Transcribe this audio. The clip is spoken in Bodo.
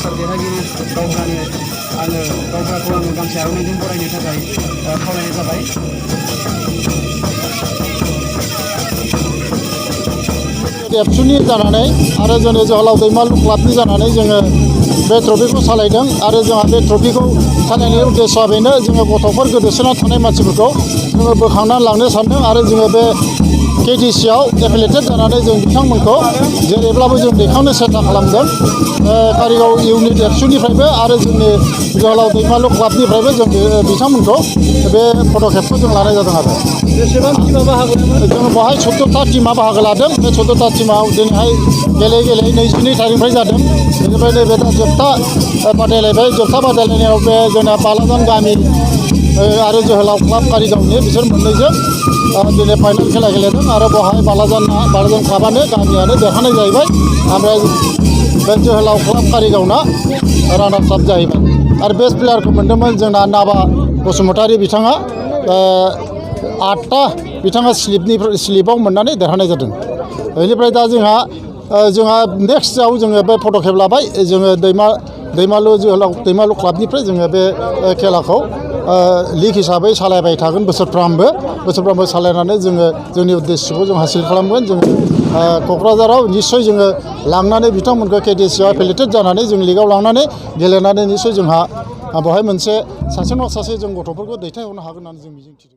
देरहासार देरहागिरि गावबुरानो गावबुराखौ गांसे आर'नाइजों बरायनो थाखाय खावलायनाय जाबाय। एबसुनि जानानै आरो जोंनि जोहोलाव दैमालु क्लाबनि जानानै जोङो बे ट्रफिखौ सालायदों आरो जोंहा बे ट्रफिखौ सालायनायनि उद्देश्यआ बेनो जोङो गथ'फोर गोदोसोना थानाय मानसिफोरखौ जोङो बोखांनानै लांनो सानदों आरो जोङो बे केटिसिआव एफिलिएटेड जानानै जों बिथांमोनखौ जेरैब्लाबो जों दैखांनो सेस्था खालामदों। कारिगाव इउनिट एबसुनिफ्रायबो आरो जोंनि जोहोलाव दैमालु क्लाबनिफ्रायबो जों बिथांमोनखौ बे पदक्षेपखौ जों लानाय जादों आरो। बेसेबां टिमा बाहागो लादों? जोङो बेवहाय 14टा टिमा बाहागो लादों। बे 14टा टिमाव दिनैहाय गेलेयै 22 थारिखनिफ्राय जादों। बेनिफ्राय नैबे दा जोबथा बादायलायबाय। जोबथा बादायलायनायाव बे जोंना बालाजान गामि आरो जोहोलाव क्लाब कारिगावनि बिसोर मोननैजों दिनै फाइनाल खेला गेलेदों आरो बेवहाय बालाजान क्लाबानो गामियानो देरहानाय जाहैबाय। ओमफ्राय बे जोहोलाव क्लाब कारिगावना रानार्स आप जाहैबाय आरो बेस्ट प्लेयारखौ मोनदोंमोन जोंना नाबा बसुमतारी बिथाङा 8टा बिथाङा स्लिपआव मोननानै देरहानाय जादों। बेनिफ्राय दा जोंहा नेक्स्टआव जोङो बे पदक्षेप लाबाय। जोङो दैमालु जोहोलाव दैमालु क्लाबनिफ्राय जोङो बे खेलाखौ लिग हिसाबै सालायबाय थागोन बोसोरफ्रामबो सालायनानै जोङो जोंनि उद्देश्यखौ जों हासिल खालामगोन। जोङो क'क्राझाराव निस्सय जोङो लांनानै बिथांमोनखौ केटिसिआव एफिलिएटेड जानानै जों लिगआव लांनानै गेलेनानै निस्सय जोंहा बेवहाय मोनसे सासे नङा सासे जों गथ'फोरखौ दैथायहरनो हागोन होननानै जों मिजिंथिदों।